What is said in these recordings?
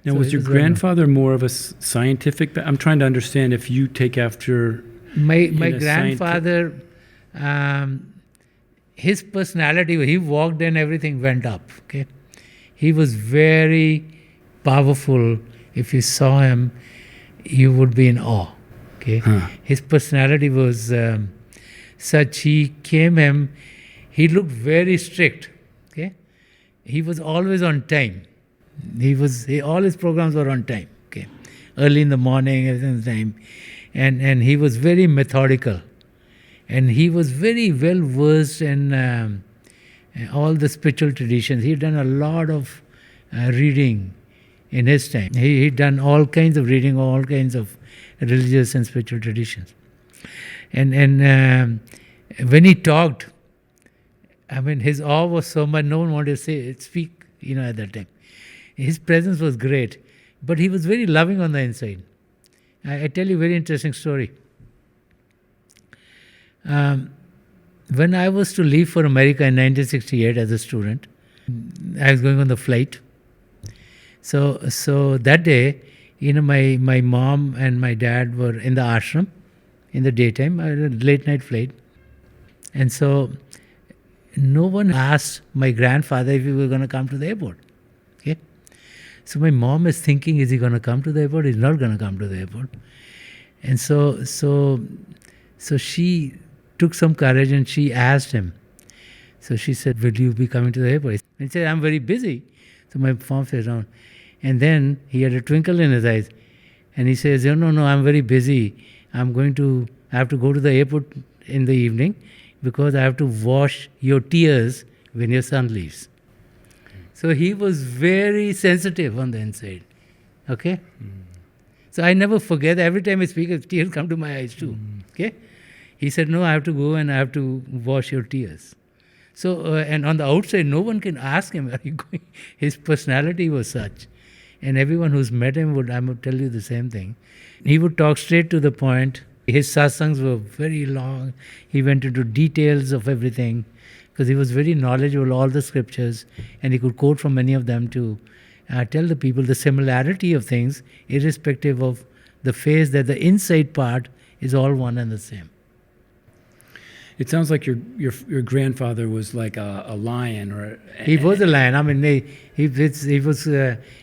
Now, So was he your was well known. grandfather more of a scientific? I'm trying to understand if you take after. My a grandfather, his personality, he walked and everything went up. Okay, he was very powerful. If you saw him, you would be in awe. Okay, his personality was such. He he looked very strict. Okay, he was always on time. All his programs were on time. Okay, early in the morning, everything on time, and he was very methodical, and he was very well versed in all the spiritual traditions. He'd done a lot of reading in his time. He'd done all kinds of reading, all kinds of religious and spiritual traditions, and when he talked, I mean, his awe was so much. No one wanted to speak. At that time. His presence was great, but he was very loving on the inside. I tell you a very interesting story. When I was to leave for America in 1968 as a student, I was going on the flight. So that day, my mom and my dad were in the ashram in the daytime, a late night flight. And so no one asked my grandfather if he was going to come to the airport. Okay? So my mom is thinking, is he going to come to the airport? He's not going to come to the airport. And so she took some courage and she asked him. So she said, will you be coming to the airport? And he said, I'm very busy. So my mom said, no. And then he had a twinkle in his eyes. And he says, no, I'm very busy. I have to go to the airport in the evening because I have to wash your tears when your son leaves. So he was very sensitive on the inside. Okay? So I never forget, every time I speak, tears come to my eyes too. Okay? He said, no, I have to go and I have to wash your tears. So, and on the outside, no one can ask him, are you going? His personality was such. And everyone who's met him would tell you the same thing. He would talk straight to the point. His satsangs were very long. He went into details of everything because he was very knowledgeable, all the scriptures, and he could quote from many of them to tell the people the similarity of things, irrespective of the phase, that the inside part is all one and the same. It sounds like your grandfather was like a lion, or he was a lion. I mean, he was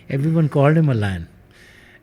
everyone called him a lion.